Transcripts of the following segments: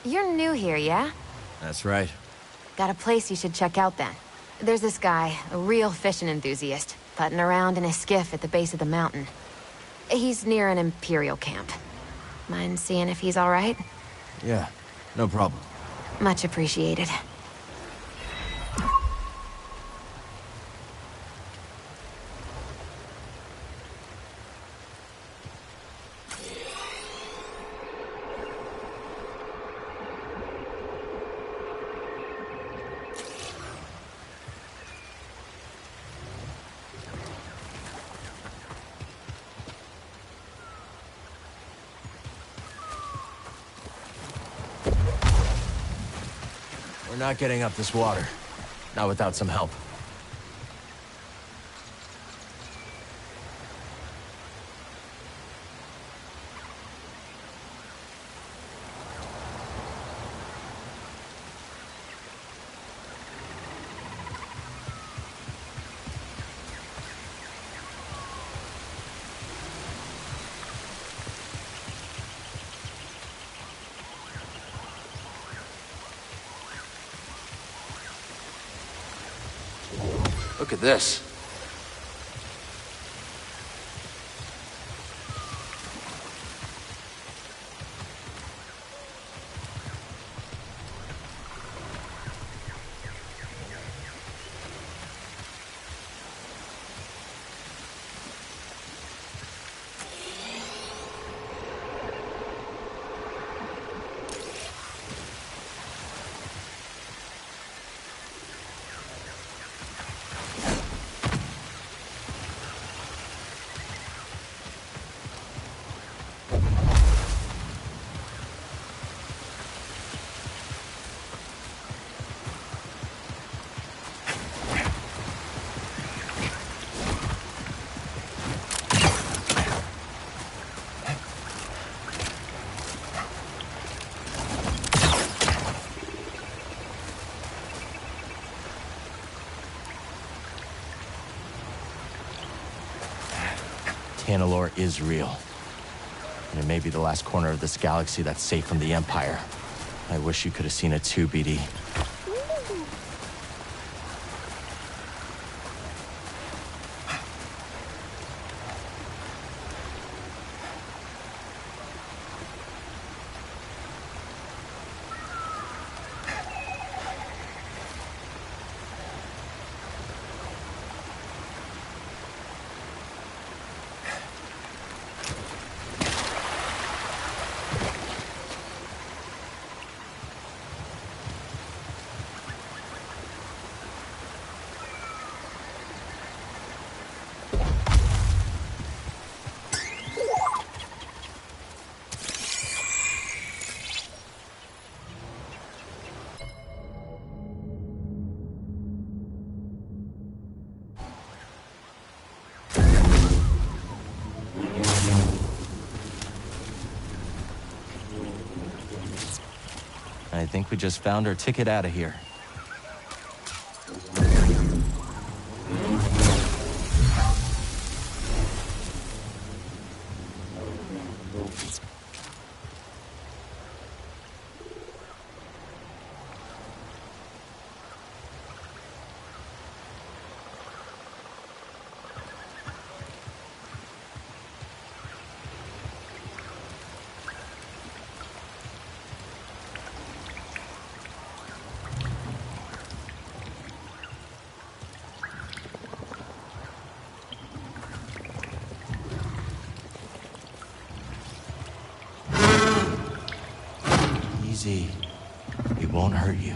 You're new here, yeah? That's right. Got a place you should check out then. There's this guy, a real fishing enthusiast, putting around in a skiff at the base of the mountain. He's near an Imperial camp. Mind seeing if he's all right? Yeah, no problem. Much appreciated. We're not getting up this water. Not without some help. Look at this. Tanalorr is real. And it may be the last corner of this galaxy that's safe from the Empire. I wish you could have seen it too, BD. I think we just found our ticket out of here. Easy. We won't hurt you.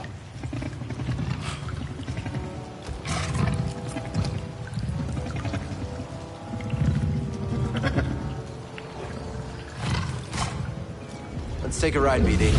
Let's take a ride, BD.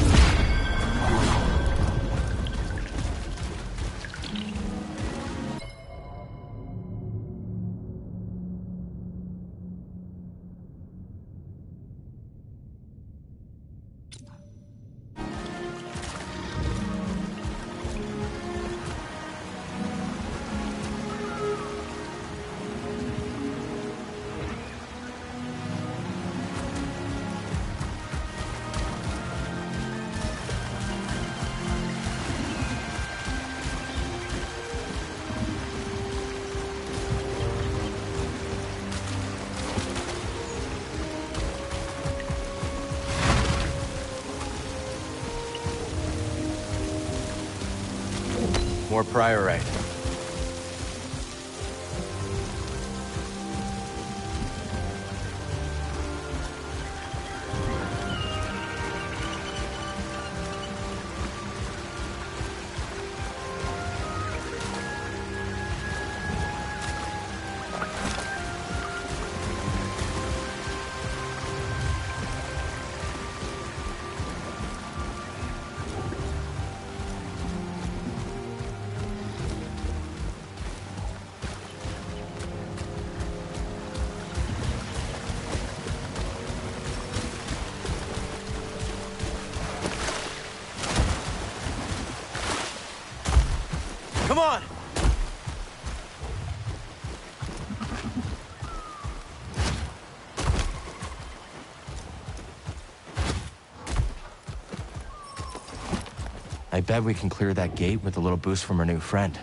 more priorite. Come on! I bet we can clear that gate with a little boost from our new friend.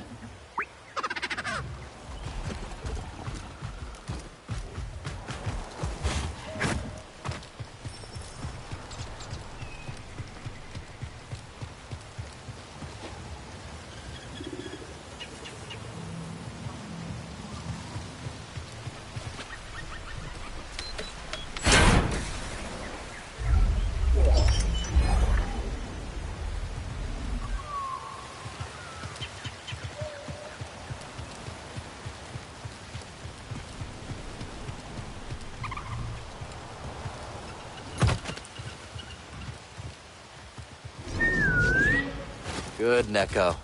Good, Neko.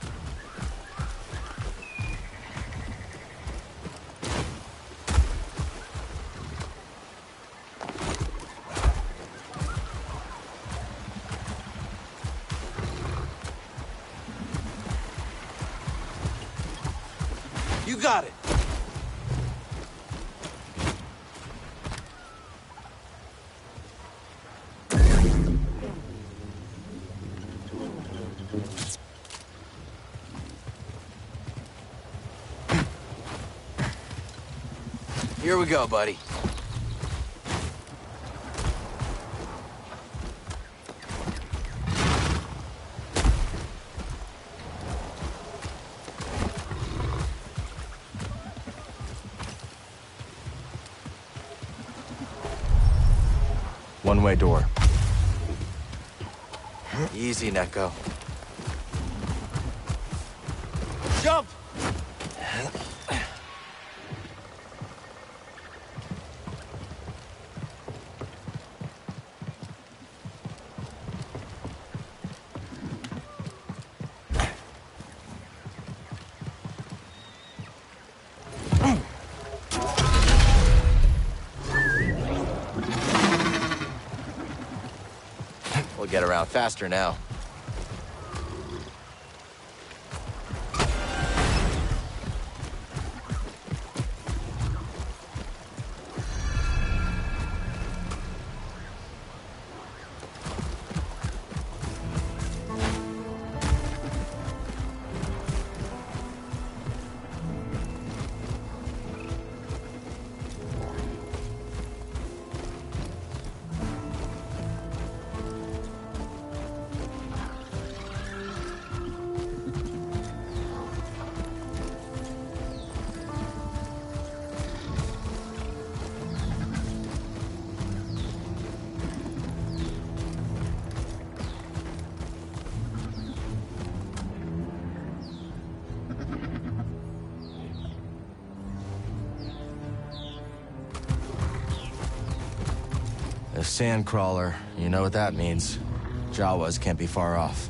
You got it! Here we go, buddy. One-way door. Easy, Neko. Jump! We'll get around faster now. A sandcrawler, you know what that means. Jawas can't be far off.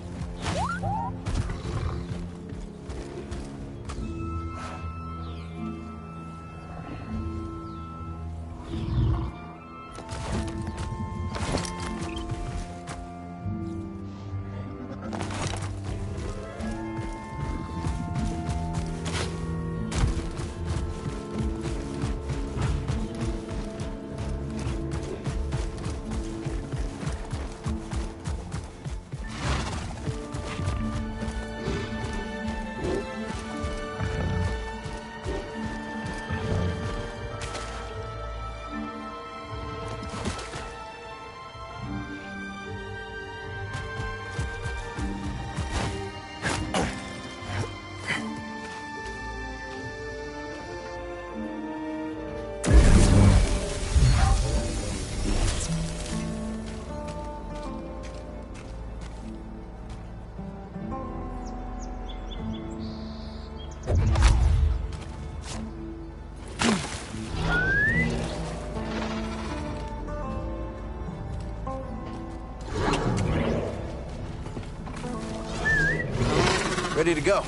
Ready to go.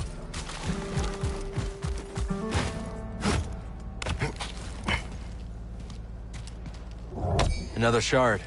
Another shard.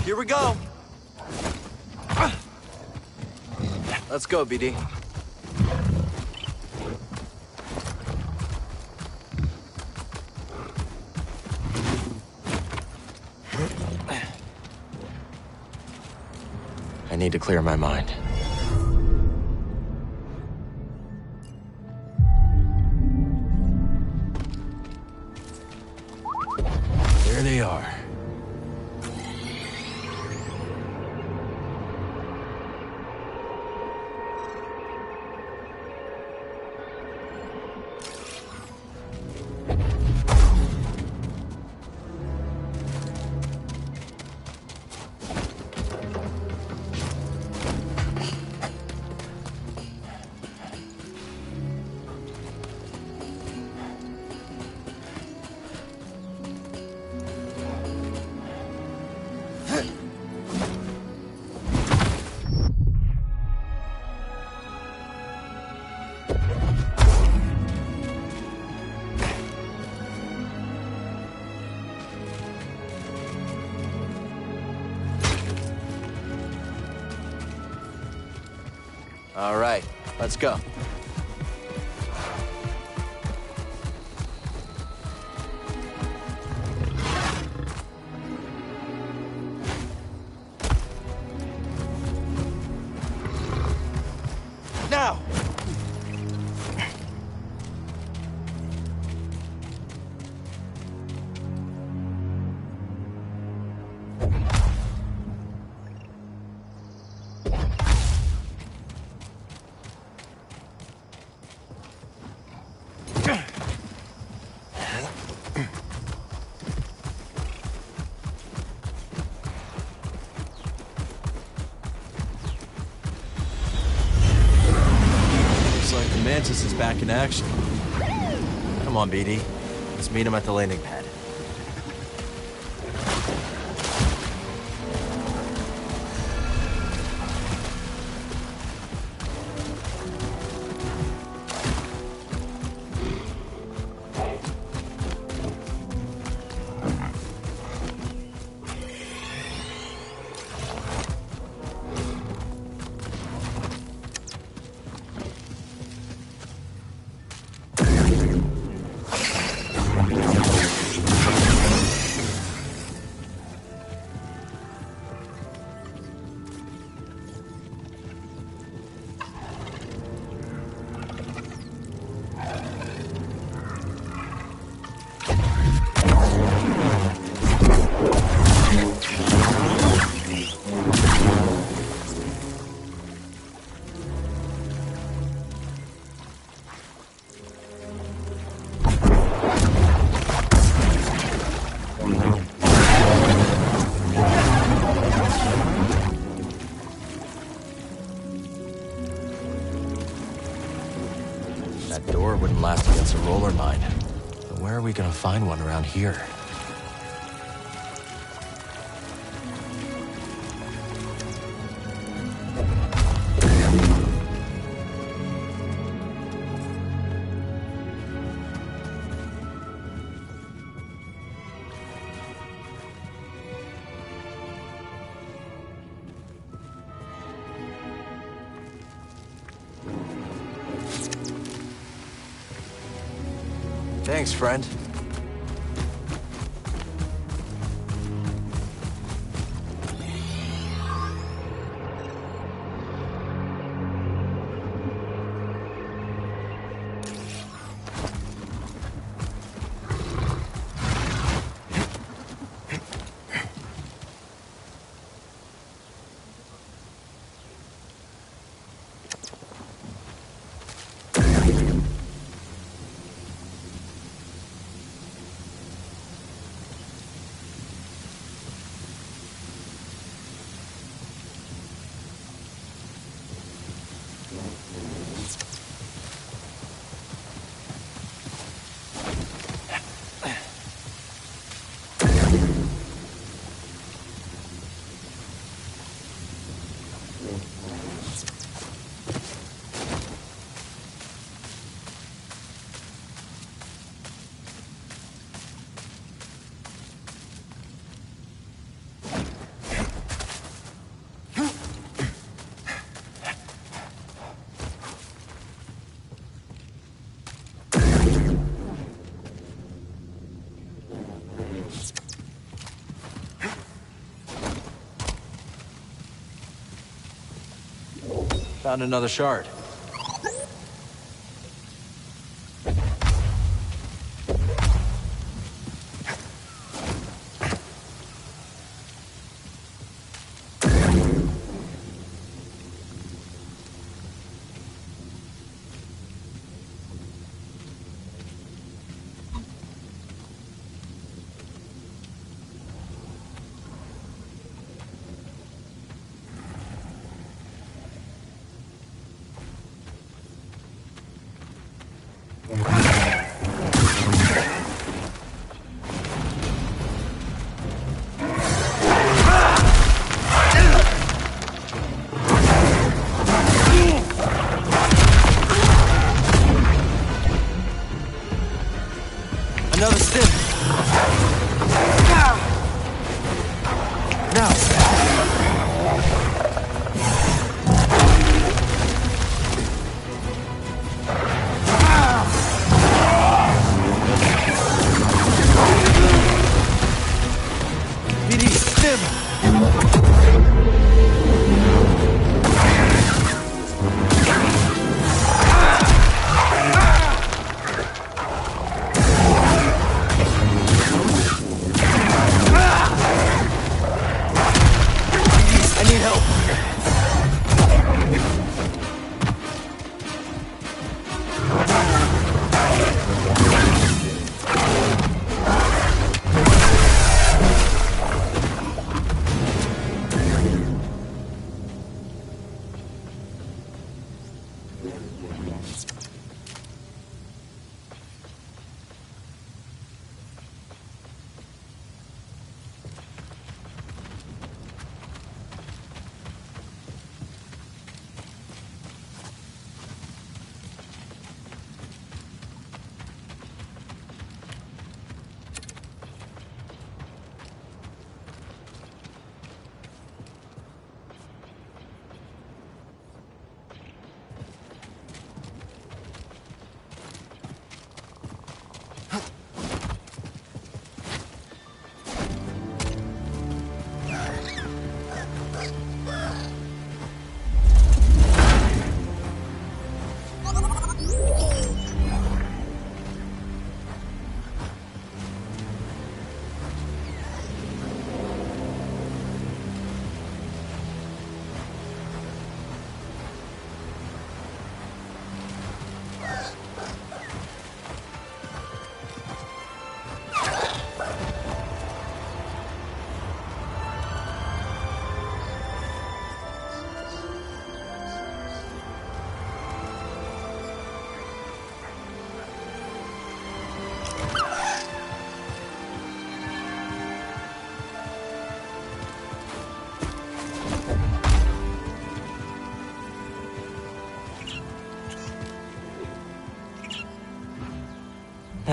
Here we go. Let's go, BD. I need to clear my mind. There they are. All right, let's go. Now! Mantis is back in action. Come on, BD. Let's meet him at the landing pad. That door wouldn't last against a roller mine. But where are we gonna find one around here? Thanks, friend. Found another shard.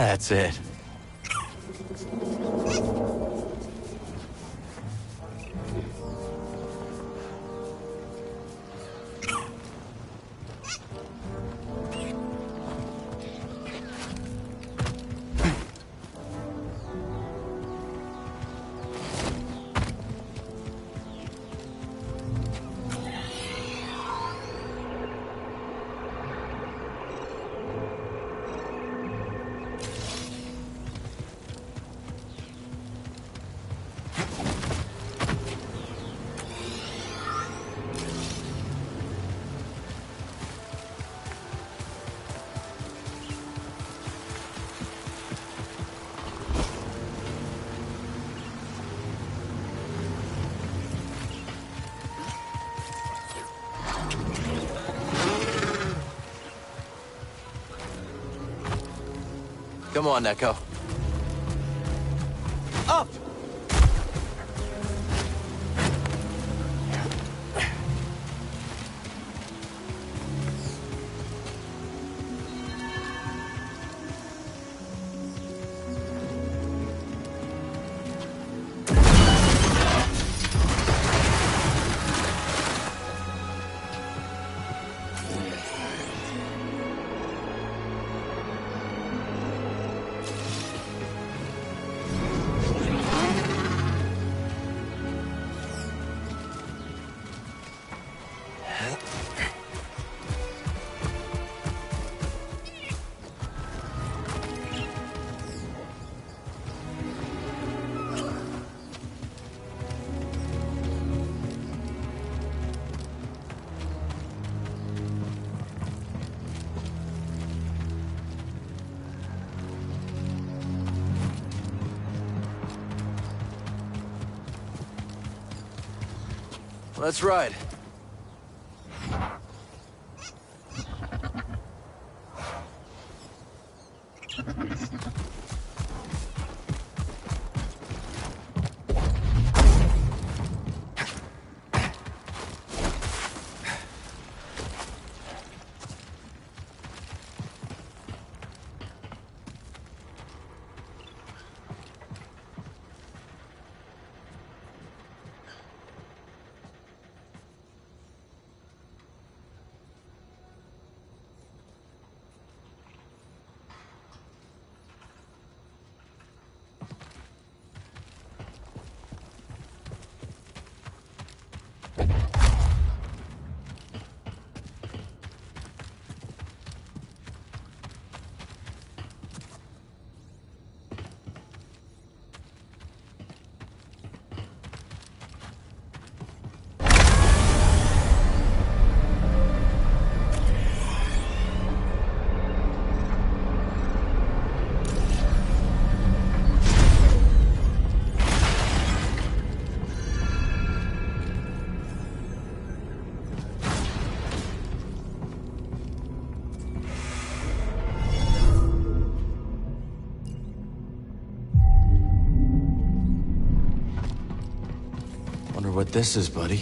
That's it. Come on, Neko. Up! Let's ride. Wonder what this is, buddy.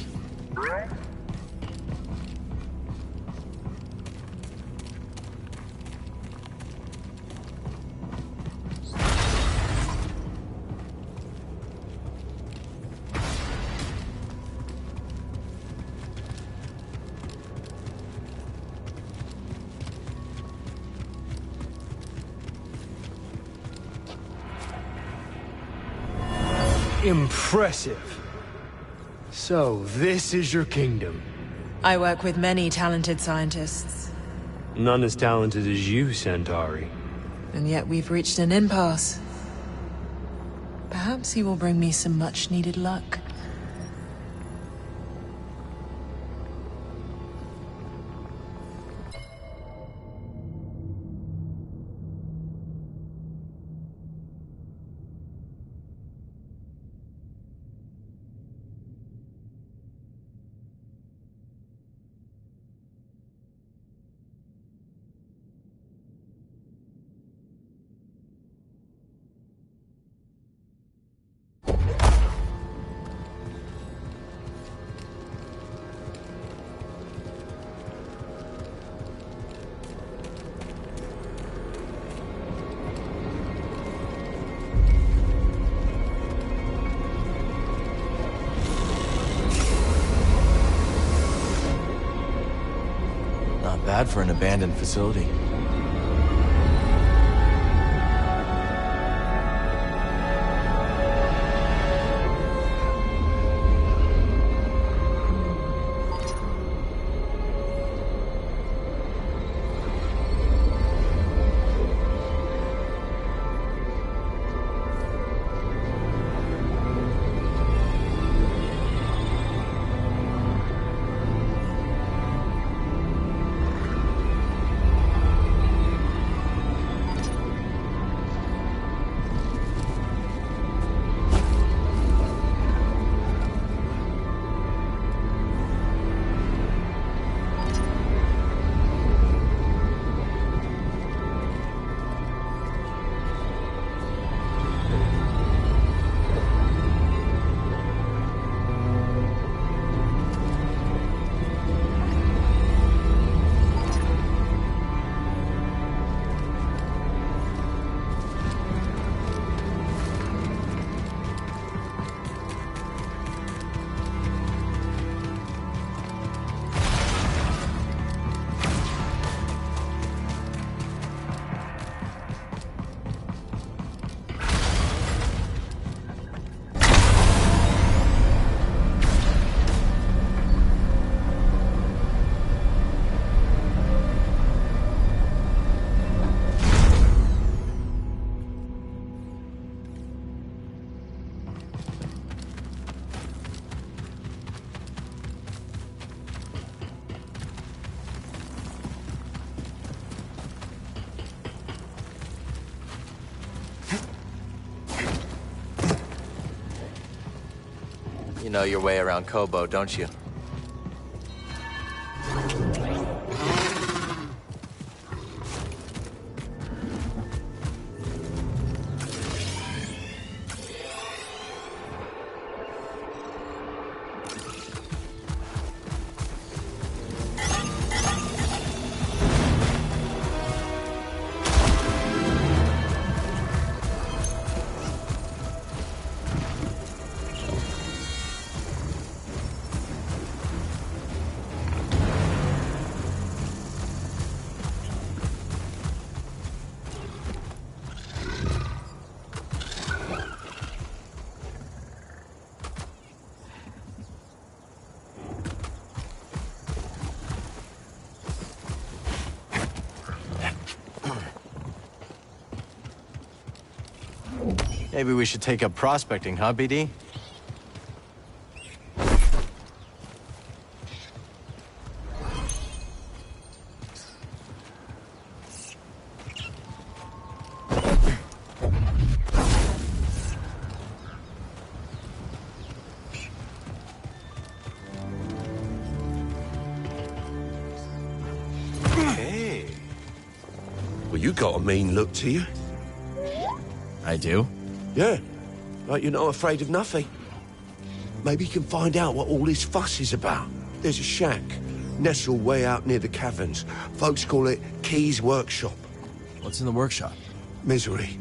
Impressive. So, this is your kingdom. I work with many talented scientists. None as talented as you, Centauri. And yet we've reached an impasse. Perhaps he will bring me some much-needed luck. bad for an abandoned facility. You know your way around Kobo, don't you? Maybe we should take up prospecting, huh, BD? Hey. Well, you got a mean look to you. I do? Yeah, like you're not afraid of nothing. Maybe you can find out what all this fuss is about. There's a shack, nestled way out near the caverns. Folks call it Key's Workshop. What's in the workshop? Misery.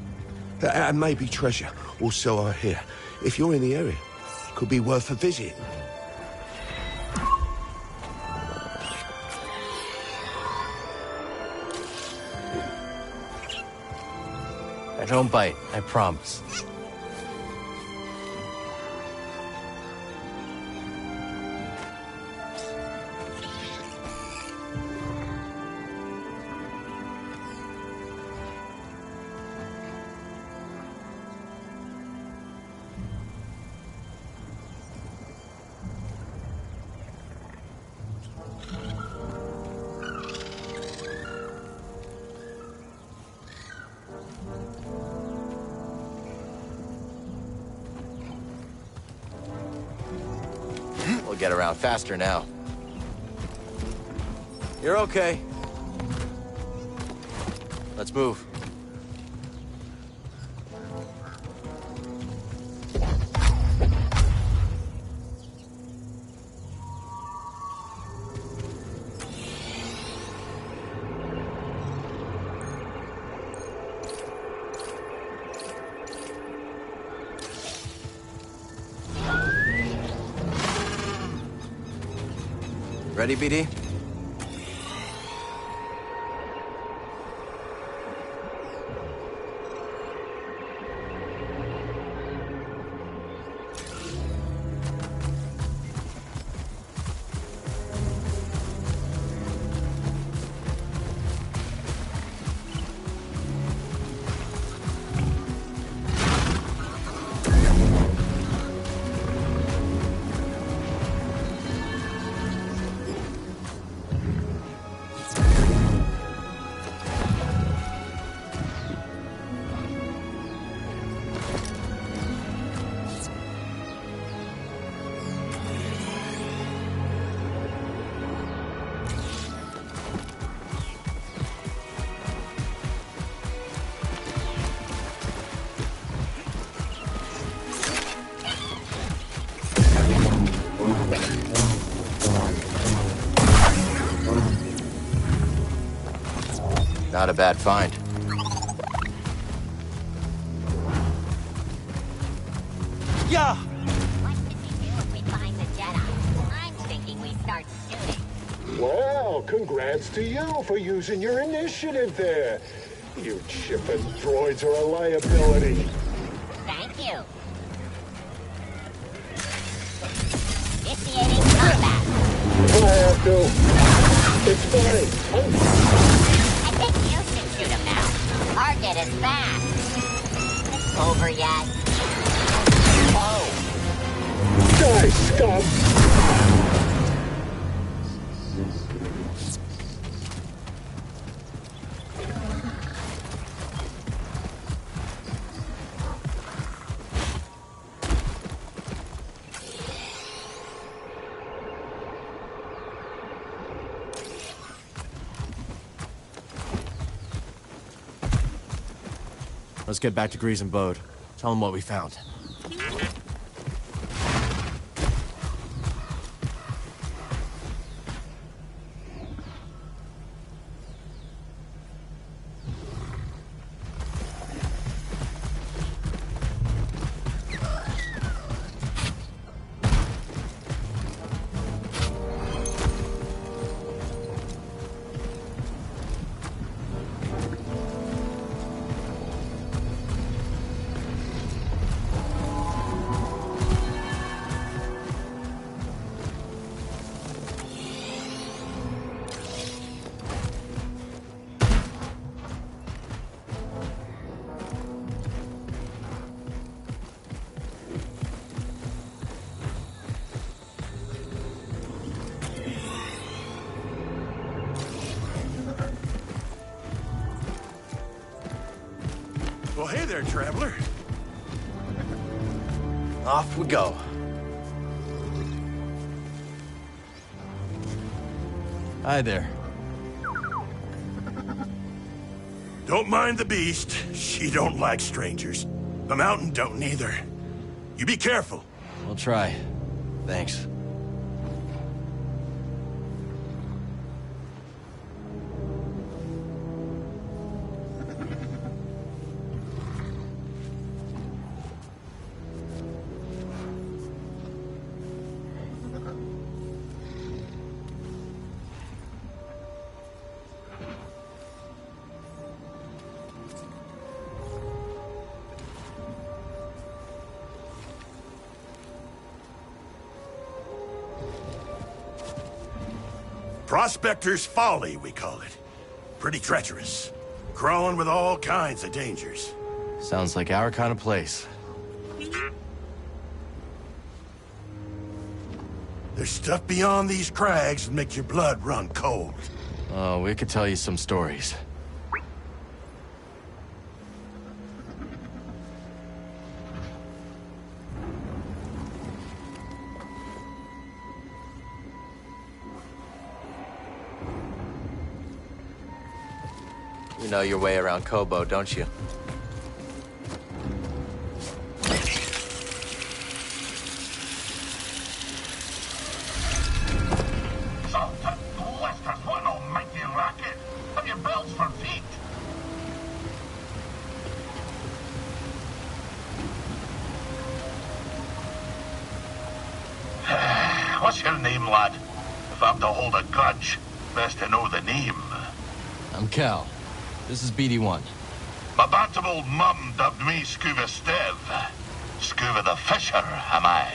And maybe treasure, or so I hear. If you're in the area, could be worth a visit. I don't bite, I promise. We'll get around faster now. You're okay. Let's move. Ready, BD? Not a bad find. Yeah! What should we do if we find the Jedi? I'm thinking we start shooting. Well, congrats to you for using your initiative there. You chipping droids are a liability. Thank you. Initiating combat. If I have to, it's fine. I think you should shoot him now. Target is fast. Over yet? Die, scum! Let's get back to Grease and Bode. Tell them what we found. Well, hey there, traveler. Off we go. Hi there. Don't mind the beast. She don't like strangers. The mountain don't neither. You be careful. We'll try. Thanks. Prospector's Folly, we call it. Pretty treacherous. Crawling with all kinds of dangers. Sounds like our kind of place. There's stuff beyond these crags that make your blood run cold. Oh, we could tell you some stories. You know your way around Kobo, don't you? Something blisters, what an almighty racket! Have your belts for feet? What's your name, lad? If I'm to hold a grudge, best to know the name. I'm Cal. This is BD1. My bantam old mum dubbed me Scuba Stev. Scuba the Fisher, am I?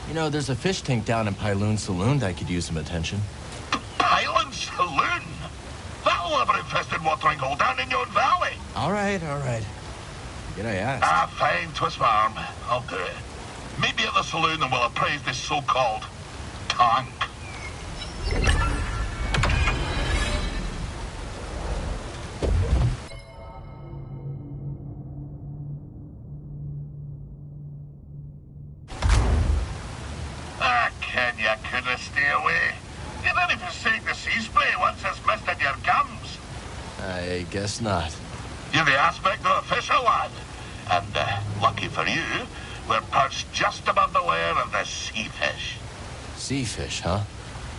You know, there's a fish tank down in Pyloon Saloon that could use some attention. Pylon Saloon? That'll ever infested watering hole down in your valley. All right, all right. Did I ask? Ah, fine, twist my arm. I'll do it. Meet me at the saloon and we'll appraise this so-called tank. You couldn't stay away. You didn't forsake the sea spray once it's misted your gums. I guess not. You're the aspect of a fisher, lad. And, lucky for you, we're perched just above the lair of the sea fish. Sea fish, huh?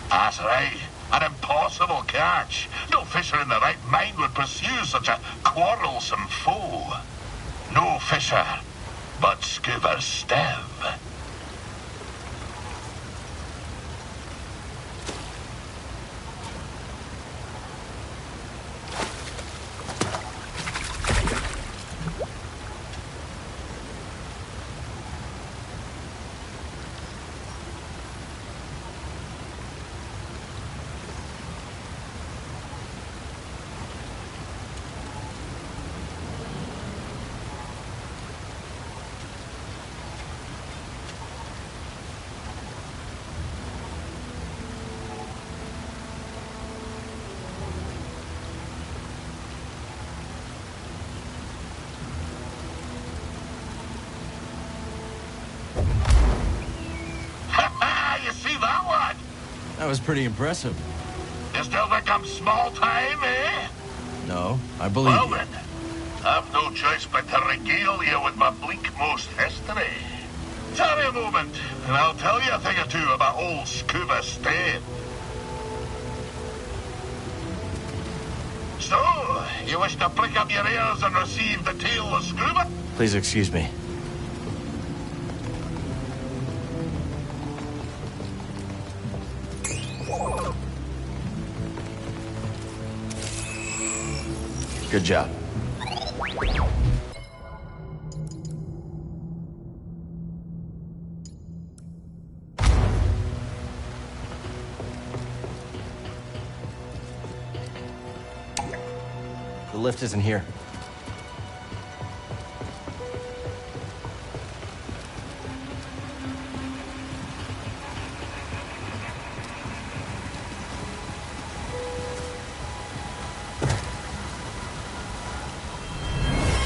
That's right. An impossible catch. No fisher in the right mind would pursue such a quarrelsome foe. No fisher, but Scuba Stev. You see that one? That was pretty impressive. You still think I'm small time, eh? No, I believe Well you. then, I've no choice but to regale you with my bleak-most history. Tarry a moment, and I'll tell you a thing or two about old Scuba Stev. So, you wish to prick up your ears and receive the tale of Scuba? Please excuse me. Good job. The lift isn't here.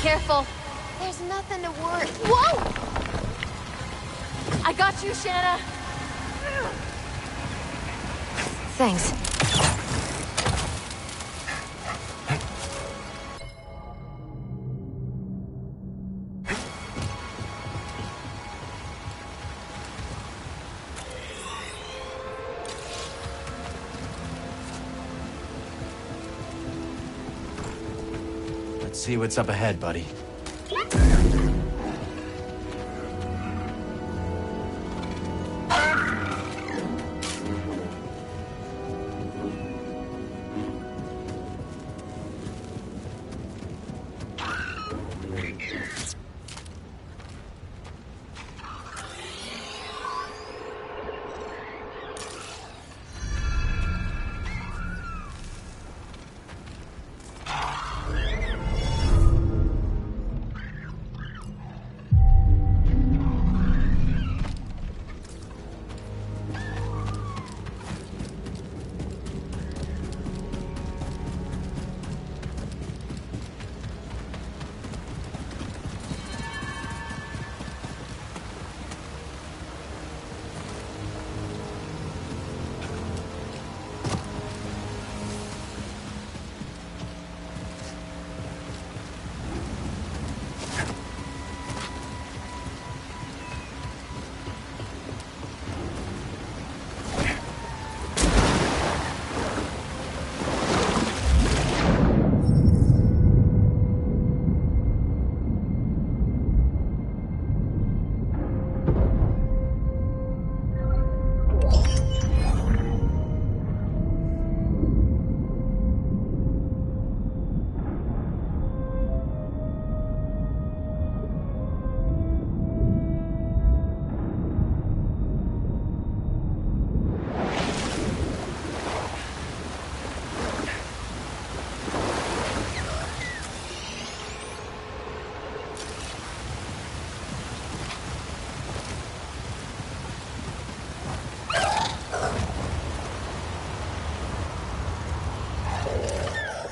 Careful. There's nothing to worry. Whoa! I got you, Shanna. Thanks. Let's see what's up ahead, buddy.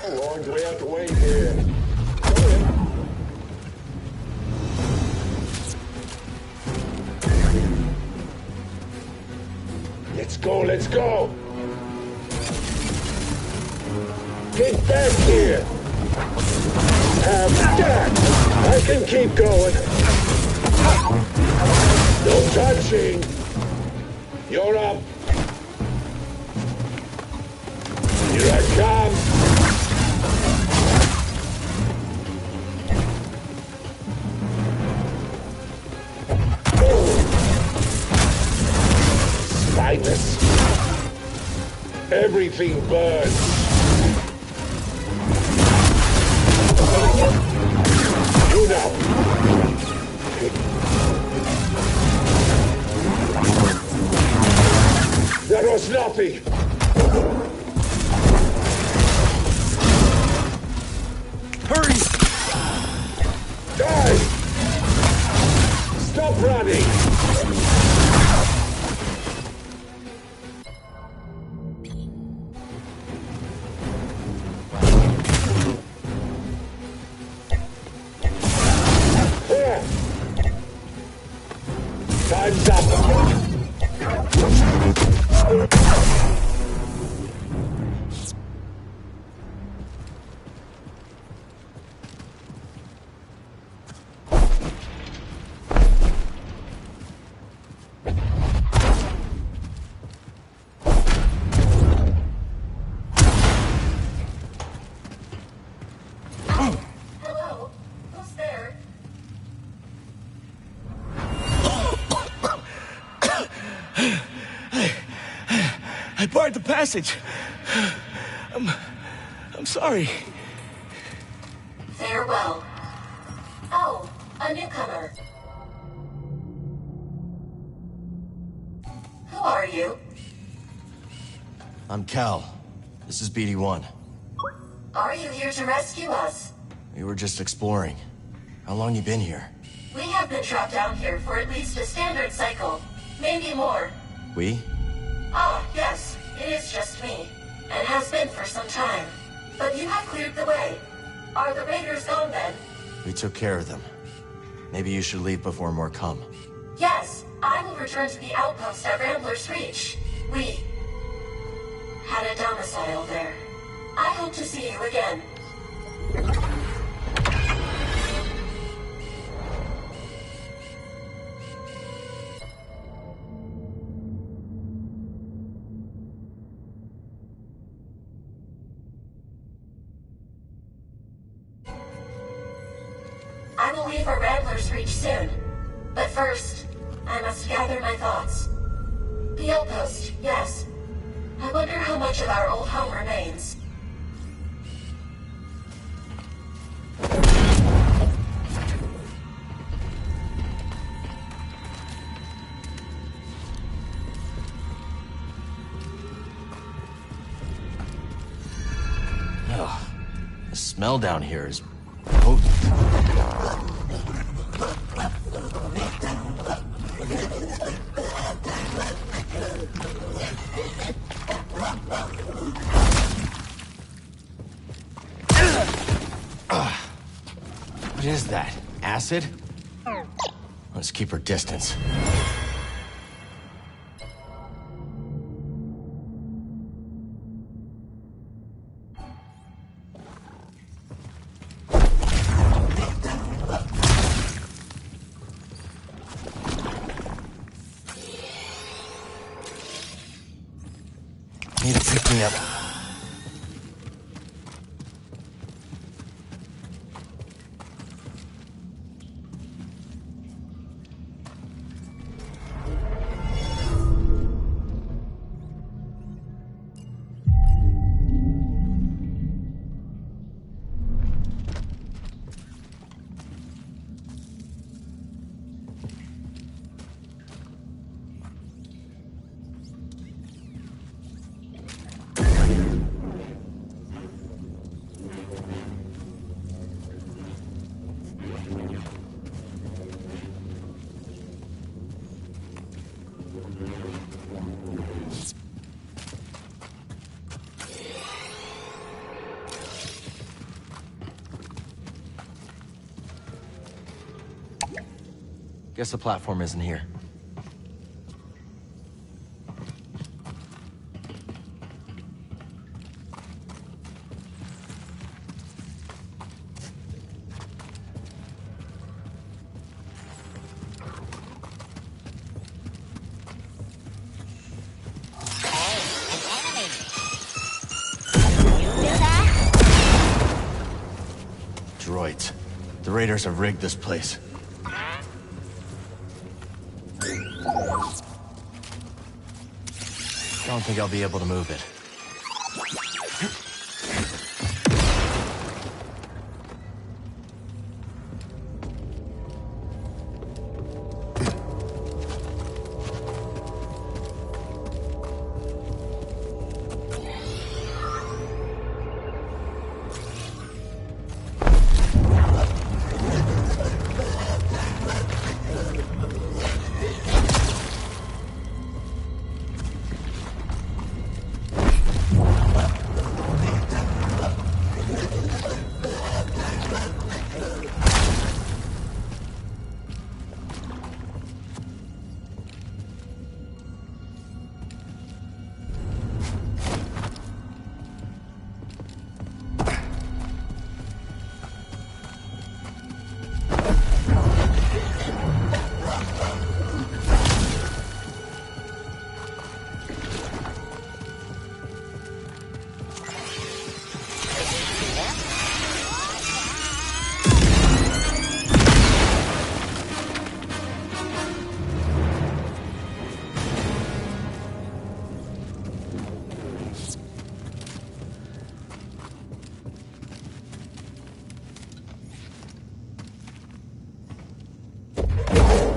How long do we have to wait here? Go in. Let's go, let's go! Get back here! Have that! I can keep going! No touching! You're up! Everything burns. You know. That was nothing. Hurry! Die! Stop running! Here. Time's up. Hello? Who's there? I barred the passage. I'm sorry. Farewell. Oh, a newcomer. Who are you? I'm Cal. This is BD-1. Are you here to rescue us? We were just exploring. How long you been here? We have been trapped down here for at least a standard cycle. Maybe more. We? Ah, yes. It is just me. And has been for some time. But you have cleared the way. Are the raiders gone then? We took care of them. Maybe you should leave before more come. Yes. I will return to the outpost at Rambler's Reach. We had a domicile there. I hope to see you again. I will leave for Rambler's Reach soon. But first, I must gather my thoughts. The outpost, yes. I wonder how much of our old home remains. Ugh. The smell down here is potent. What is that? Acid? Let's keep her distance. Need to pick me up. Guess the platform isn't here. Droids. The raiders have rigged this place. Don't think I'll be able to move it.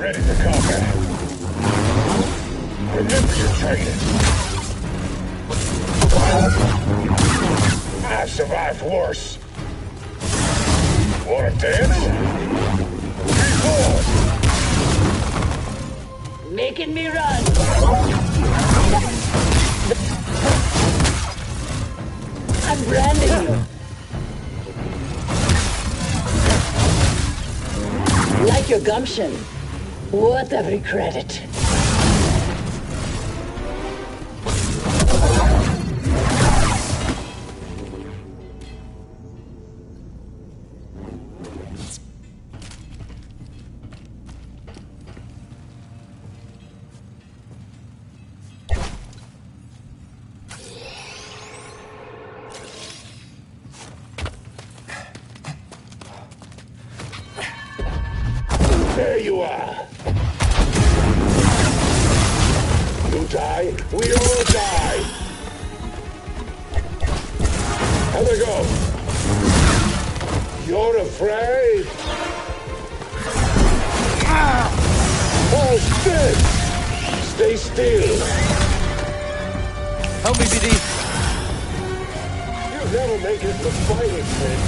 Ready for combat. Remember your training. I've survived worse. Want a dance? Reform! Making me run. I'm branding you. Like your gumption. Worth every credit. There you are. You die, we all die. How'd it go? You're afraid? Oh, shit! Stay still. Help me, BD. You never make it to fighting fit.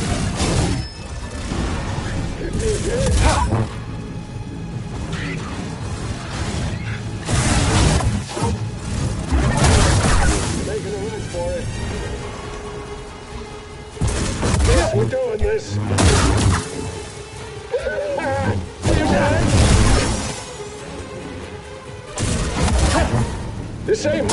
Making a run for it. Yes, we're doing this. You done? This ain't...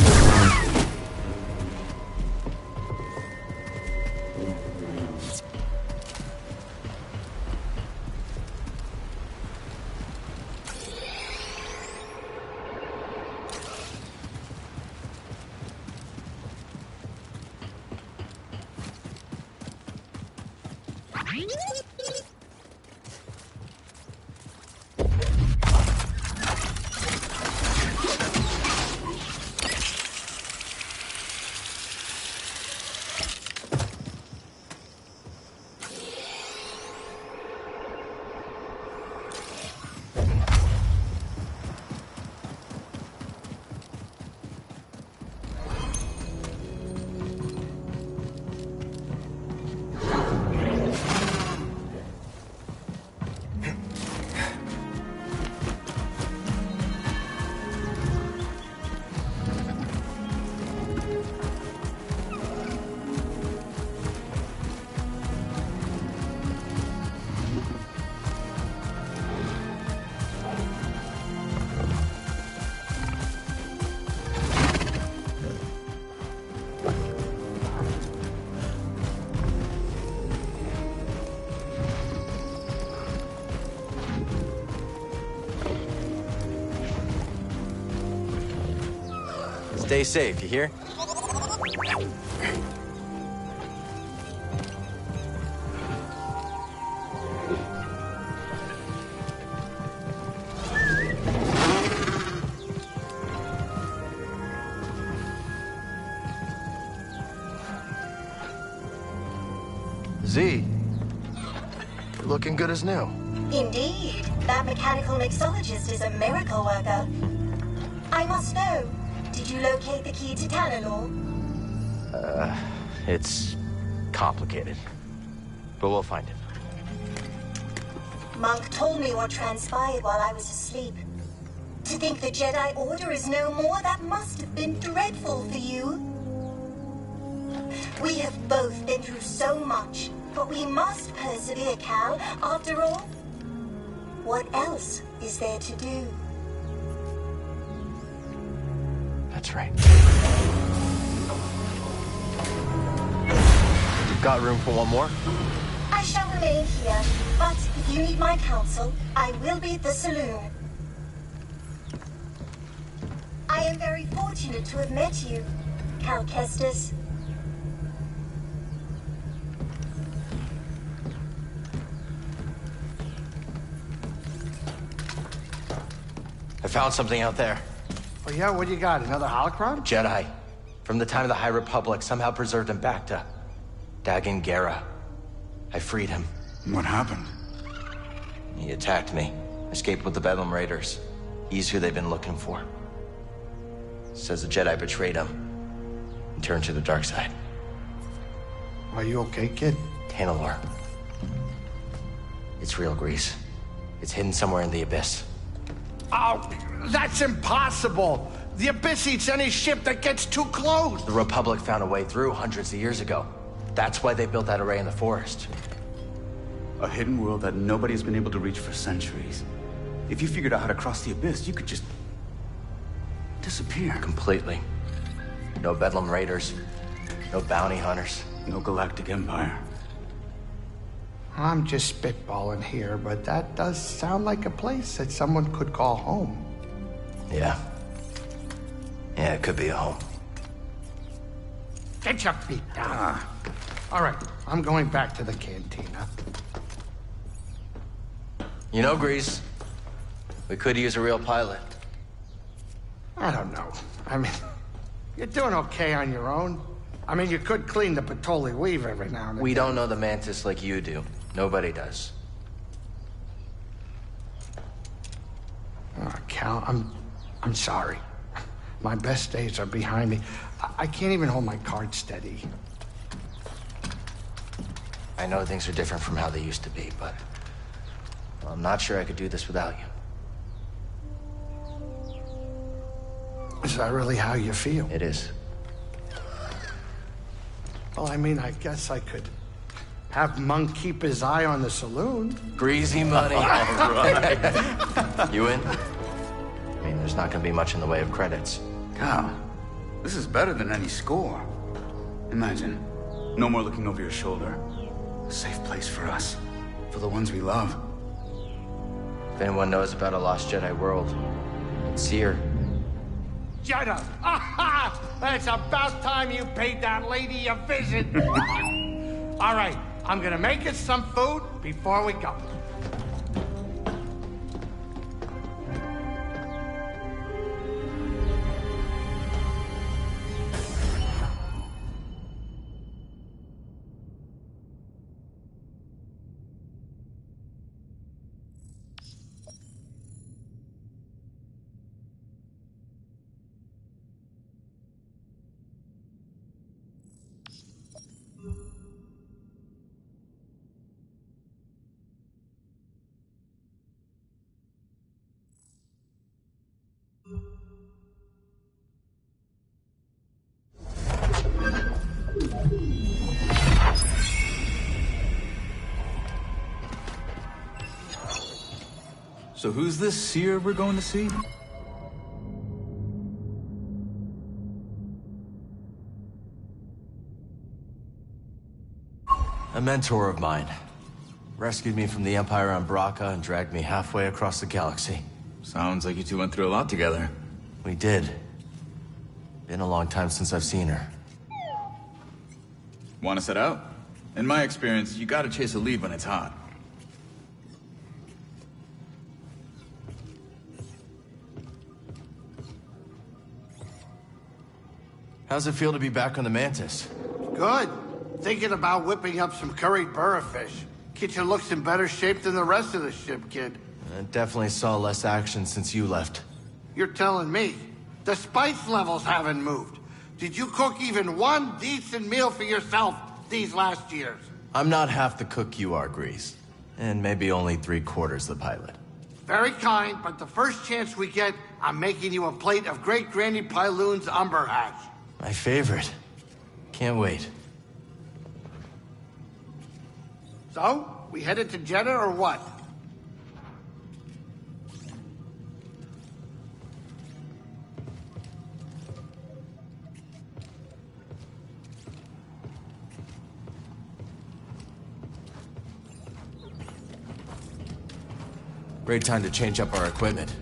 Stay safe, you hear? Z, you're looking good as new. Indeed, that mechanical mixologist is a miracle worker. I must know, did you locate the key to Tanalor? It's complicated, but we'll find it. Monk told me what transpired while I was asleep. To think the Jedi Order is no more, that must have been dreadful for you. We have both been through so much, but we must persevere, Cal. After all, what else is there to do? That's right. You've got room for one more? I shall remain here, but if you need my counsel, I will be at the saloon. I am very fortunate to have met you, Cal Kestis. I found something out there. Oh yeah, what do you got? Another holocron? Jedi. From the time of the High Republic, somehow preserved him back to Dagan Gera. I freed him. What happened? He attacked me. Escaped with the Bedlam Raiders. He's who they've been looking for. Says the Jedi betrayed him and turned to the dark side. Are you okay, kid? Tanalor. It's real, Grease. It's hidden somewhere in the Abyss. Oh, that's impossible! The Abyss eats any ship that gets too close! The Republic found a way through hundreds of years ago. That's why they built that array in the forest. A hidden world that nobody's been able to reach for centuries. If you figured out how to cross the Abyss, you could just disappear. Completely. No Bedlam Raiders. No bounty hunters. No galactic empire. I'm just spitballing here, but that does sound like a place that someone could call home. Yeah. Yeah, it could be a home. Get your feet down. All right, I'm going back to the cantina. You know, Grease, we could use a real pilot. I don't know. I mean, you're doing okay on your own. I mean, you could clean the Patoli weave every now and then. We don't know the Mantis like you do. Nobody does. Oh, Cal, I'm sorry. My best days are behind me. I can't even hold my card steady. I know things are different from how they used to be, but I'm not sure I could do this without you. Is that really how you feel? It is. Well, I mean, I guess I could have Monk keep his eye on the saloon. Greasy money. All right. You in? I mean, there's not gonna be much in the way of credits. Cal, this is better than any score. Imagine, no more looking over your shoulder. A safe place for us, for the ones we love. If anyone knows about a lost Jedi world, it's here. Jedi! Aha! It's about time you paid that lady a visit. All right, I'm gonna make us some food before we go. So who's this seer we're going to see? A mentor of mine. Rescued me from the Empire on Braca and dragged me halfway across the galaxy. Sounds like you two went through a lot together. We did. Been a long time since I've seen her. Want to set out? In my experience, you gotta chase a lead when it's hot. How's it feel to be back on the Mantis? Good. Thinking about whipping up some curried burrafish. Kitchen looks in better shape than the rest of the ship, kid. I definitely saw less action since you left. You're telling me. The spice levels haven't moved. Did you cook even one decent meal for yourself these last years? I'm not half the cook you are, Grease. And maybe only 3/4 the pilot. Very kind, but the first chance we get, I'm making you a plate of Great Granny Pyloon's umber hash. My favorite. Can't wait. So, we headed to Jeddah or what? Great time to change up our equipment.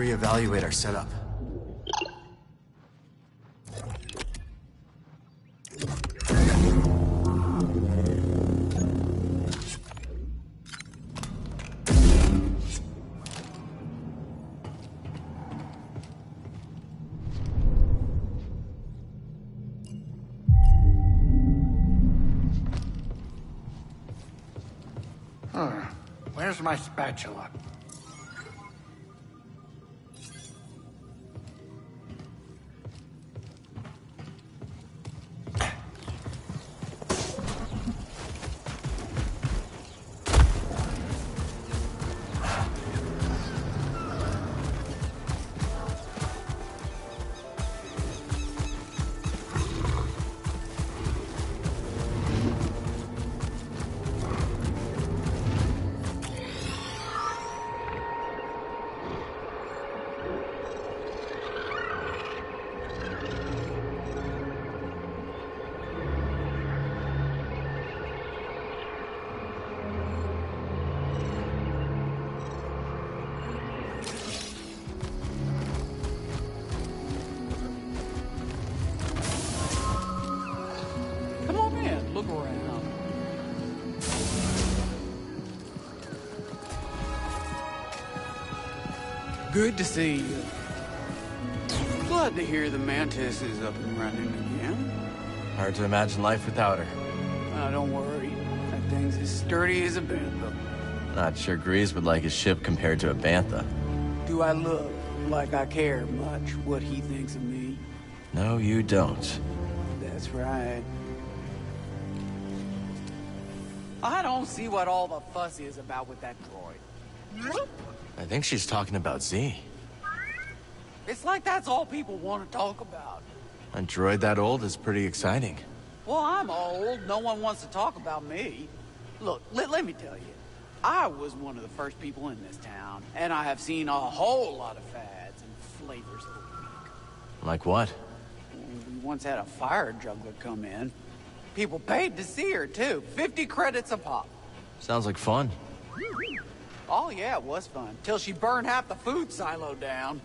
Reevaluate our setup. Where's my spatula? Good to see you. Glad to hear the Mantis is up and running again. Hard to imagine life without her. Don't worry. That thing's as sturdy as a bantha. Not sure Grease would like his ship compared to a bantha. Do I look like I care much what he thinks of me? No, you don't. That's right. I don't see what all the fuss is about with that droid. I think she's talking about Z. It's like that's all people want to talk about. A droid that old is pretty exciting. Well, I'm old. No one wants to talk about me. Look, let me tell you. I was one of the first people in this town, and I have seen a whole lot of fads and flavors of the week. Like what? We once had a fire juggler come in. People paid to see her, too. 50 credits a pop. Sounds like fun. Oh, yeah, it was fun. Till she burned half the food silo down.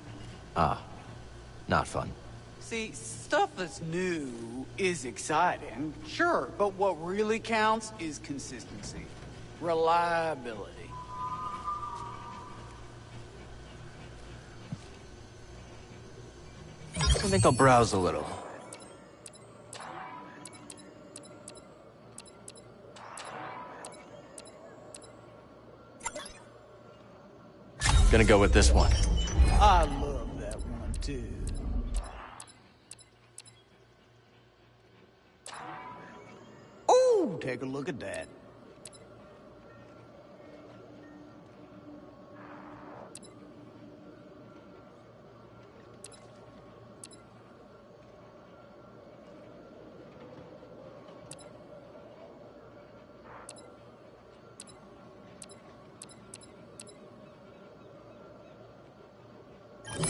Ah, not fun. See, stuff that's new is exciting, sure, but what really counts is consistency. Reliability. I think I'll browse a little. Gonna go with this one. I love that one, too. Ooh, take a look at that.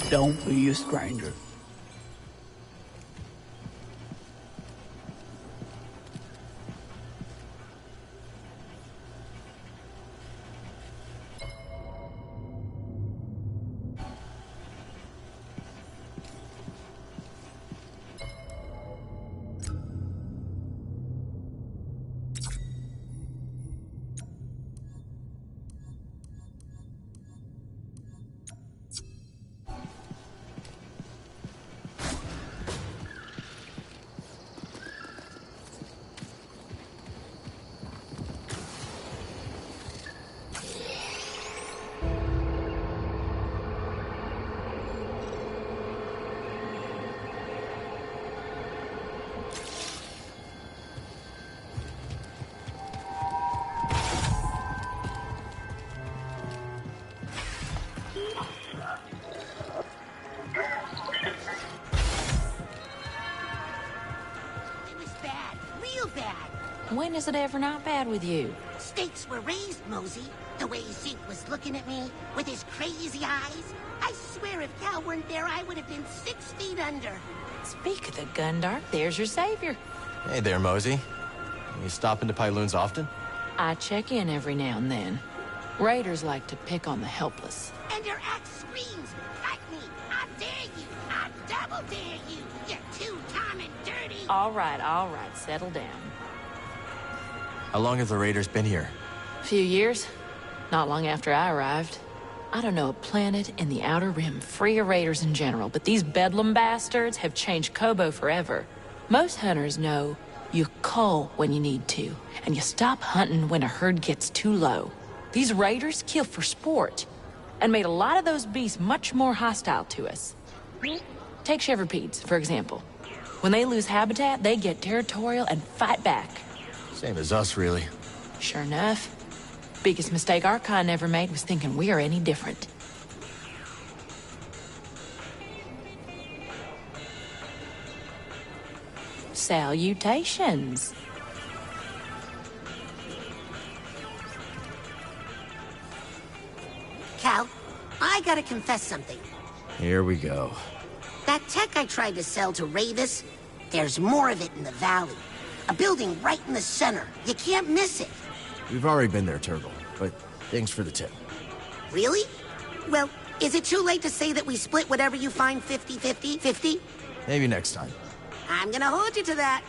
Don't be a stranger. When is it ever not bad with you? Stakes were raised, Mosey. The way Zeke was looking at me, with his crazy eyes. I swear if Cal weren't there, I would have been 6 feet under. Speak of the Gundark, there's your savior. Hey there, Mosey. You stop into Pyloon's often? I check in every now and then. Raiders like to pick on the helpless. And your axe screams, fight me, I dare you, I double dare you, you two-time and dirty. All right, settle down. How long have the Raiders been here? A few years. Not long after I arrived. I don't know a planet in the Outer Rim free of raiders in general, but these bedlam bastards have changed Kobo forever. Most hunters know you cull when you need to, and you stop hunting when a herd gets too low. These raiders kill for sport, and made a lot of those beasts much more hostile to us. Take Shepherd-Pedes, for example. When they lose habitat, they get territorial and fight back. Same as us, really. Sure enough. Biggest mistake our kind ever made was thinking we are any different. Salutations. Cal, I gotta confess something. Here we go. That tech I tried to sell to Ravis, there's more of it in the valley. A building right in the center. You can't miss it. We've already been there, Turgle, but thanks for the tip. Really? Well, is it too late to say that we split whatever you find 50-50? 50? Maybe next time. I'm gonna hold you to that.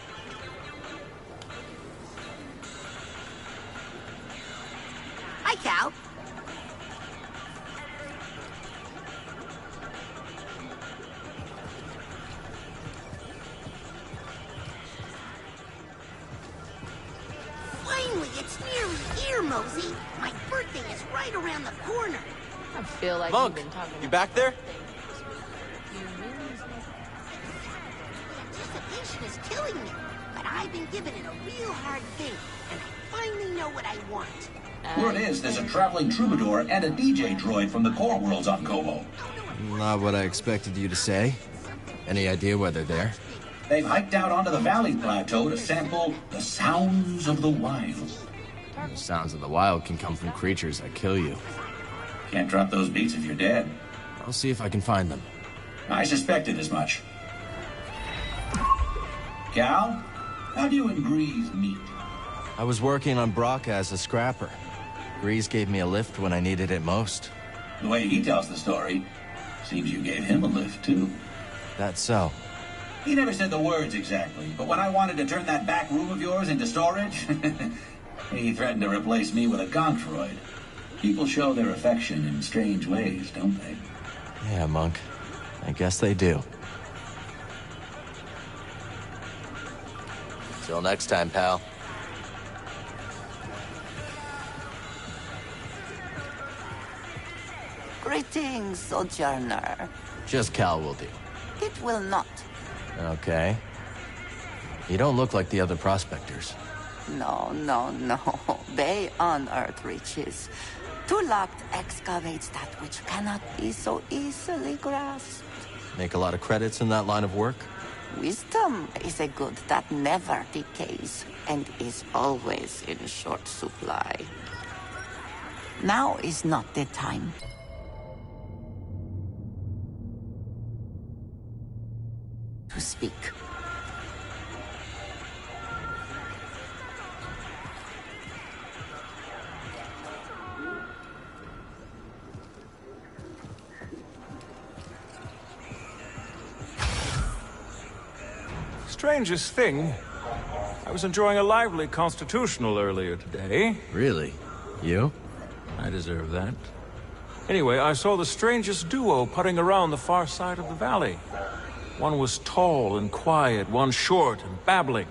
Hi, Cal. Finally, it's nearly here, Mosey. My birthday is right around the corner. I feel like Monk, you've been talking you back there? Anticipation is killing me, but I've been given it a real hard thing, and I finally know what I want. Word is there's a traveling troubadour and a DJ droid from the core worlds on Kobo. Not what I expected you to say. Any idea where they're there? They've hiked out onto the valley plateau to sample the sounds of the wild. The sounds of the wild can come from creatures that kill you. Can't drop those beats if you're dead. I'll see if I can find them. I suspected as much. Cal, how do you and Grease meet? I was working on Brock as a scrapper. Grease gave me a lift when I needed it most. The way he tells the story, seems you gave him a lift, too. That's so. He never said the words exactly, but when I wanted to turn that back room of yours into storage, he threatened to replace me with a gontroid. People show their affection in strange ways, don't they? Yeah, Monk. I guess they do. Till next time, pal. Greetings, Sojourner. Just Cal will do. It will not. Okay. You don't look like the other prospectors. No. They unearth riches. Too locked excavates that which cannot be so easily grasped. Make a lot of credits in that line of work? Wisdom is a good that never decays and is always in short supply. Now is not the time. To speak. Strangest thing, I was enjoying a lively constitutional earlier today. Really? You? I deserve that. Anyway, I saw the strangest duo putting around the far side of the valley. One was tall and quiet, one short and babbling.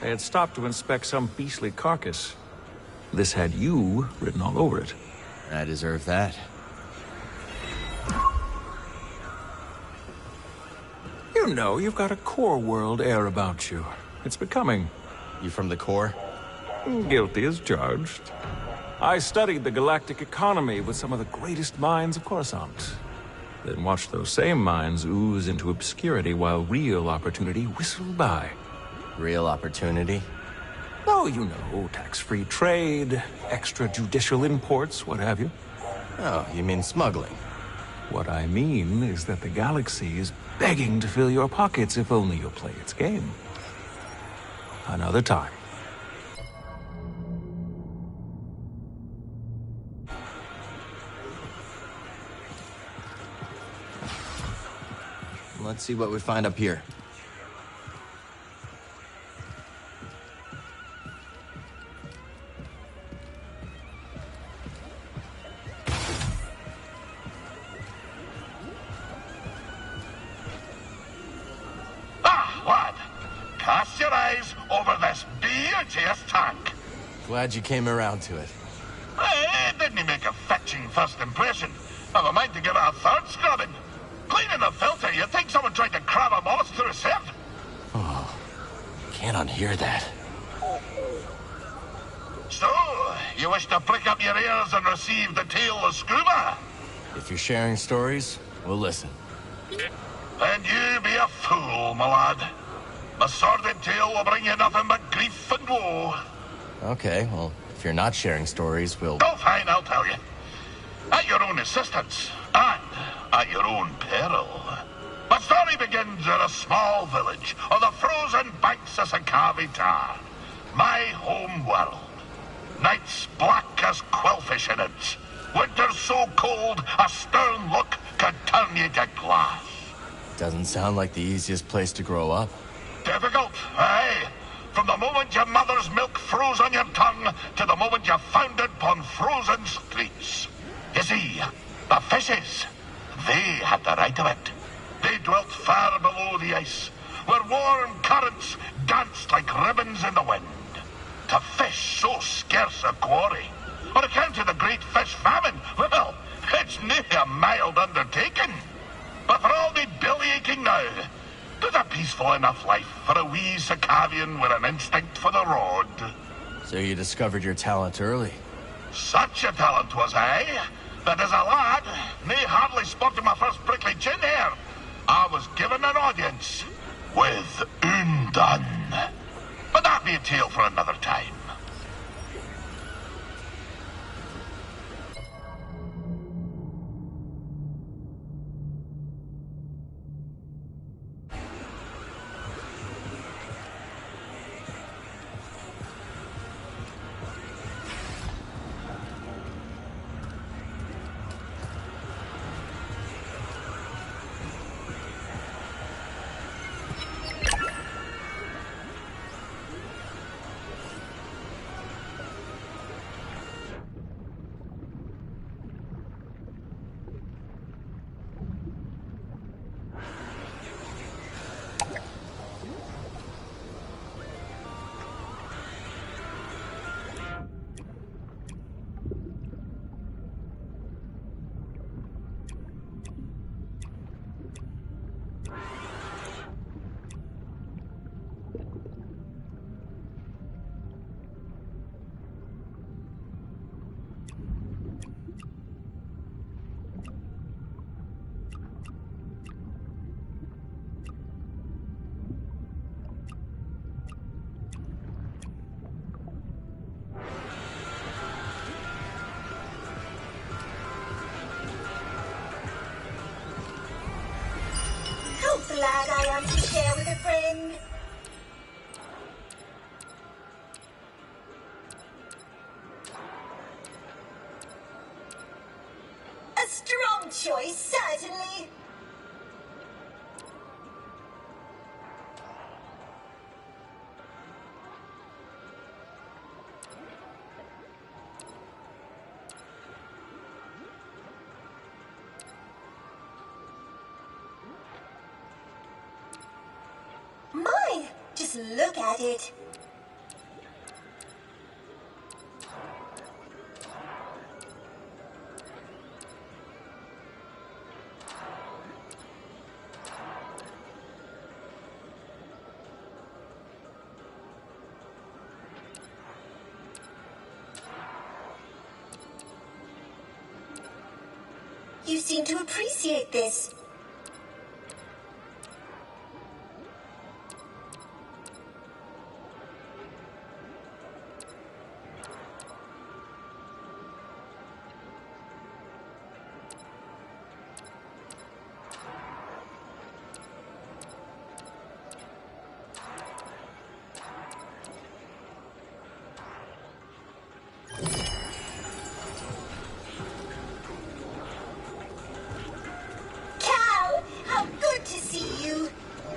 They had stopped to inspect some beastly carcass. This had you written all over it. I deserve that. You know, you've got a core world air about you. It's becoming. You from the core? Guilty as charged. I studied the galactic economy with some of the greatest minds of Coruscant. Then watched those same minds ooze into obscurity while real opportunity whistled by. Real opportunity? Oh, you know, tax-free trade, extrajudicial imports, what have you. Oh, you mean smuggling? What I mean is that the galaxy is begging to fill your pockets if only you'll play its game. Another time. Let's see what we find up here. Lad, cast your eyes over this beauteous tank. Glad you came around to it. It didn't make a fetching first impression. Never mind to give it a third scrubbing. Cleaning the filter, you'd think someone tried to crab a moss through a sieve. Oh, can't unhear that. So, you wish to prick up your ears and receive the tale of scuba? If you're sharing stories, we'll listen. Then you be a fool, my lad. The sordid tale will bring you nothing but grief and woe. Okay, well, if you're not sharing stories, we'll... Oh, fine, I'll tell you. At your own assistance, and at your own peril. The story begins in a small village on the frozen banks of Sakavi Tar, my home world. Nights black as quillfish innards. Winters so cold, a stern look could turn you to glass. Doesn't sound like the easiest place to grow up. Difficult, aye. From the moment your mother's milk froze on your tongue to the moment you foundered upon frozen streets. You see, the fishes, they had the right of it. They dwelt far below the ice, where warm currents danced like ribbons in the wind. To fish so scarce a quarry, on account of the great fish famine, well, it's nae a mild undertaking. But for all the belly aching now, there's a peaceful enough life for a wee Sakavian with an instinct for the road. So you discovered your talent early? Such a talent was I, that as a lad, nae hardly spotted my first prickly chin hair, I was given an audience with done. But that'll be a tale for another time. Glad I am to share with a friend. A strong choice, certainly. My, just look at it. You seem to appreciate this.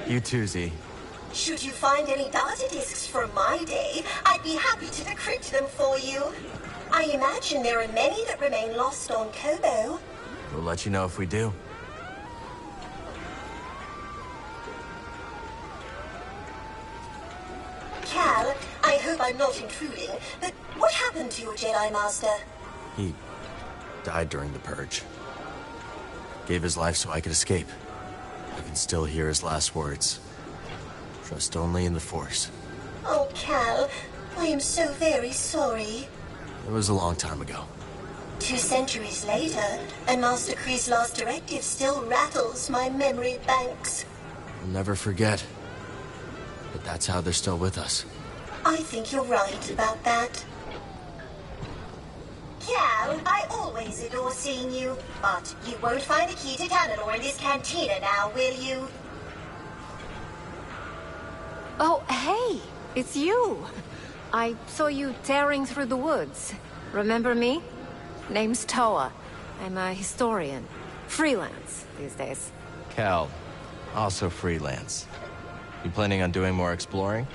You too, Z. Should you find any data discs from my day, I'd be happy to decrypt them for you. I imagine there are many that remain lost on Kobo. We'll let you know if we do. Cal, I hope I'm not intruding, but what happened to your Jedi Master? He died during the Purge. Gave his life so I could escape. I can still hear his last words. Trust only in the Force. Oh, Cal, I am so very sorry. It was a long time ago. 2 centuries later, and Master Kree's last directive still rattles my memory banks. We'll never forget. But that's how they're still with us. I think you're right about that. Cal, I always adore seeing you, but you won't find the key to Tanalor in this cantina now, will you? Oh, hey, it's you. I saw you tearing through the woods. Remember me? Name's Toa. I'm a historian. Freelance these days. Cal, also freelance. You planning on doing more exploring?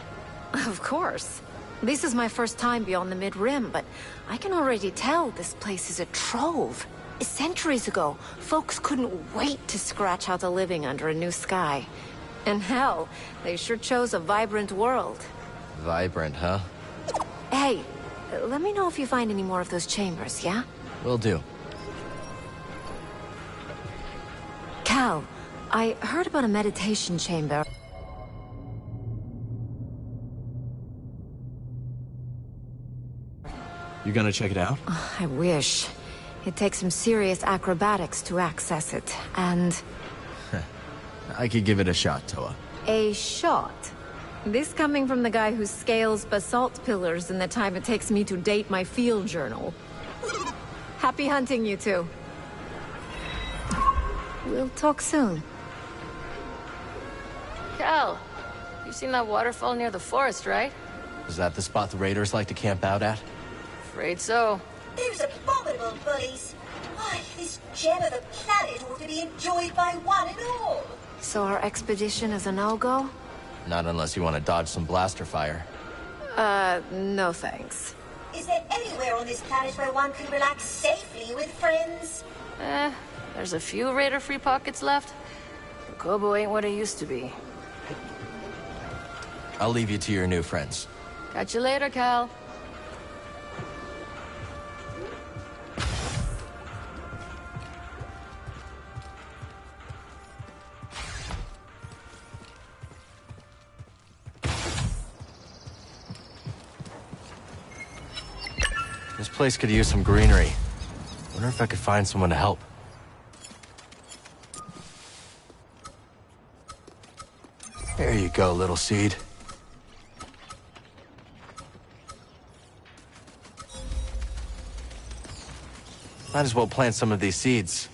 Of course. This is my first time beyond the Mid-Rim, but I can already tell this place is a trove. Centuries ago, folks couldn't wait to scratch out a living under a new sky. And hell, they sure chose a vibrant world. Vibrant, huh? Hey, let me know if you find any more of those chambers, yeah? Will do. Cal, I heard about a meditation chamber. You gonna check it out? I wish. It takes some serious acrobatics to access it, and... I could give it a shot, Toa. A shot? This coming from the guy who scales basalt pillars in the time it takes me to date my field journal. Happy hunting, you two. We'll talk soon. Cal, you've seen that waterfall near the forest, right? Is that the spot the raiders like to camp out at? Afraid so. Those abominable bullies. Why, this gem of a planet ought to be enjoyed by one and all. So our expedition is a no-go? Not unless you want to dodge some blaster fire. No thanks. Is there anywhere on this planet where one can relax safely with friends? There's a few raider-free pockets left. But Kobo ain't what it used to be. I'll leave you to your new friends. Catch you later, Cal. This place could use some greenery. Wonder if I could find someone to help. There you go, little seed. Might as well plant some of these seeds.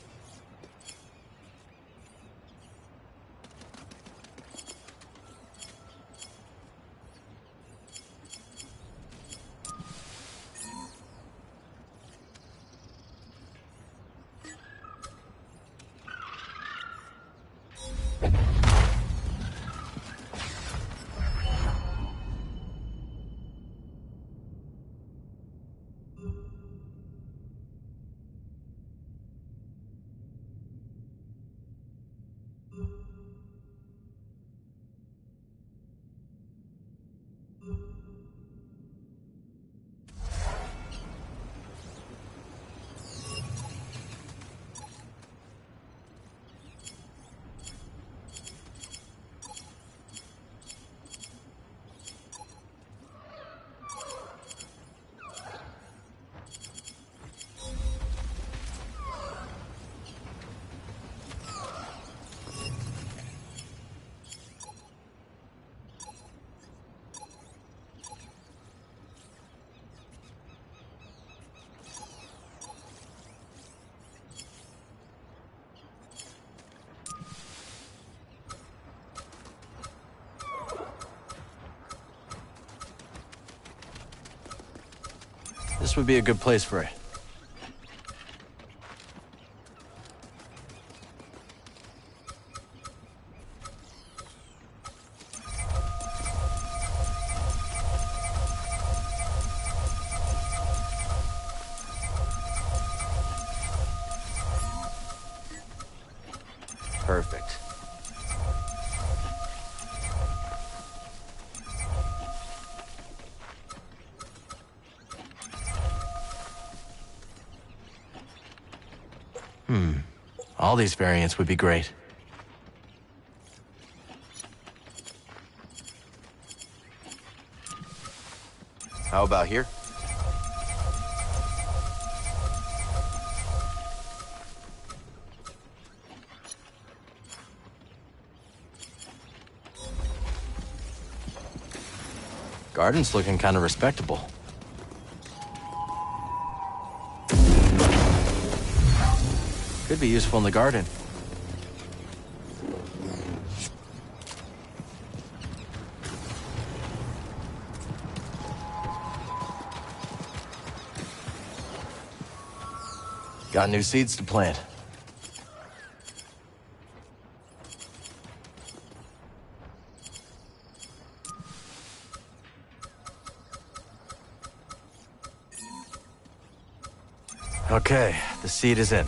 This would be a good place for it. Perfect. All these variants would be great. How about here? Garden's looking kind of respectable. Could be useful in the garden. Got new seeds to plant. Okay, the seed is in.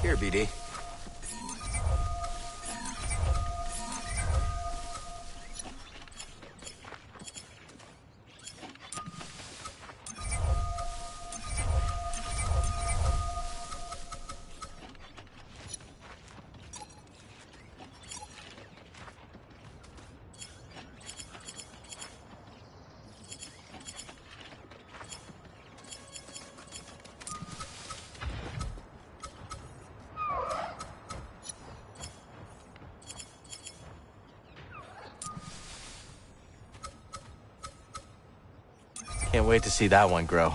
Here, BD. Can't wait to see that one grow.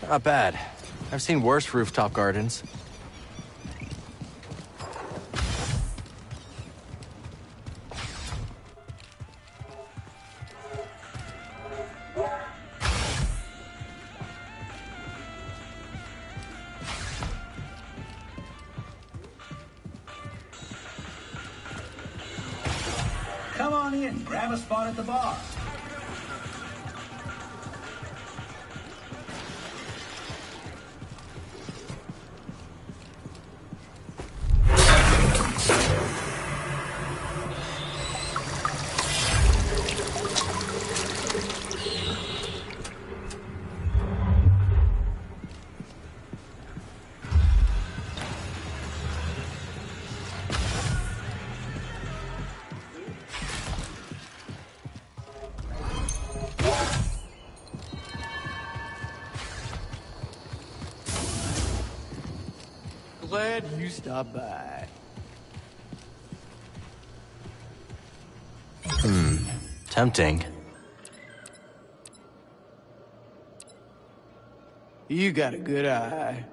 Not bad. I've seen worse rooftop gardens. Come on in, grab a spot at the bar. Glad you stopped by. Tempting. You got a good eye.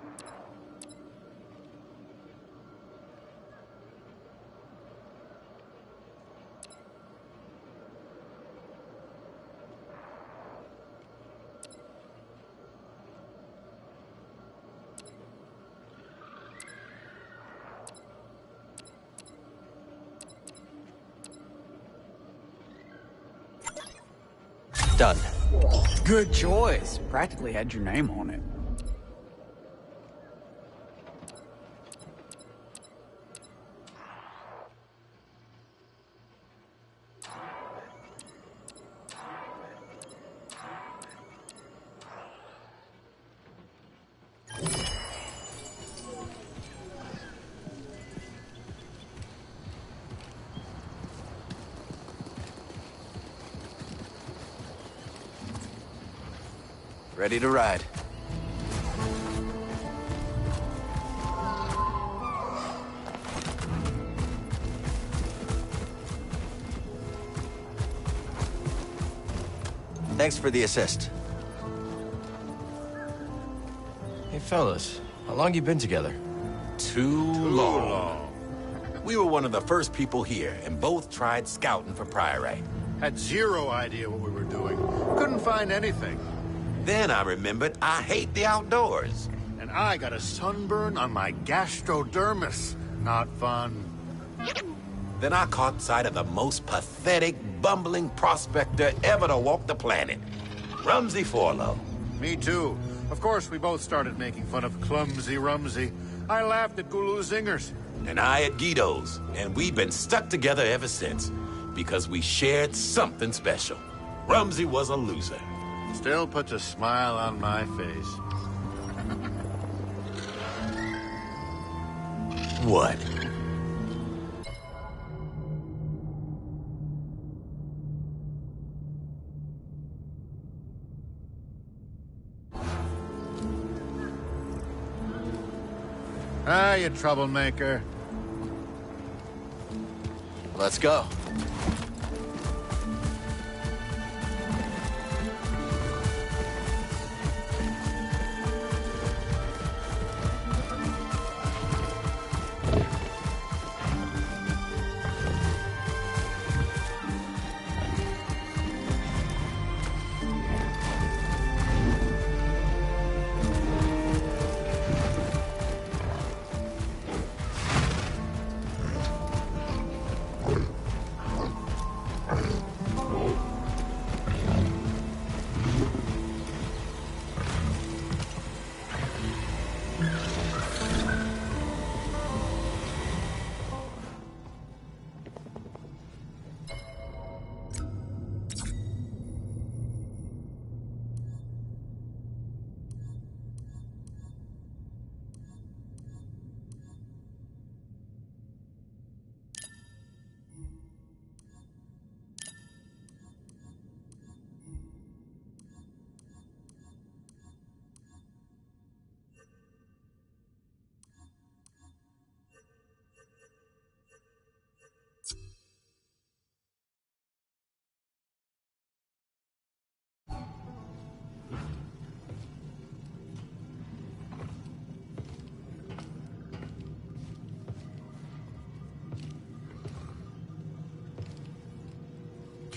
Done. Good choice. Practically had your name on it. Ready to ride. Thanks for the assist. Hey, fellas. How long you been together? Too long. We were one of the first people here, and both tried scouting for Priorite. Had zero idea what we were doing. Couldn't find anything. Then I remembered I hate the outdoors. And I got a sunburn on my gastrodermis. Not fun. Then I caught sight of the most pathetic, bumbling prospector ever to walk the planet. Rumsey Forlow. Me too. Of course, we both started making fun of Clumsy Rumsey. I laughed at Gulu Zingers. And I at Guido's. And we've been stuck together ever since. Because we shared something special. Rumsey was a loser. Still puts a smile on my face. What? Ah, you troublemaker. Let's go.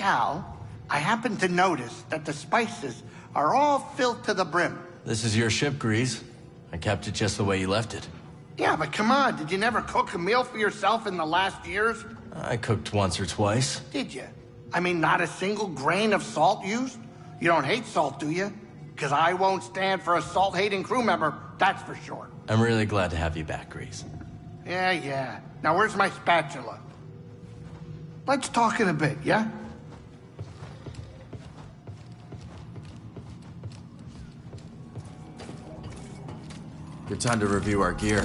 Cal, I happened to notice that the spices are all filled to the brim. This is your ship, Grease. I kept it just the way you left it. Yeah, but come on, did you never cook a meal for yourself in the last years? I cooked once or twice. Did you? I mean, not a single grain of salt used? You don't hate salt, do you? Because I won't stand for a salt-hating crew member, that's for sure. I'm really glad to have you back, Grease. Yeah. Now where's my spatula? Let's talk in a bit, yeah? Good time to review our gear.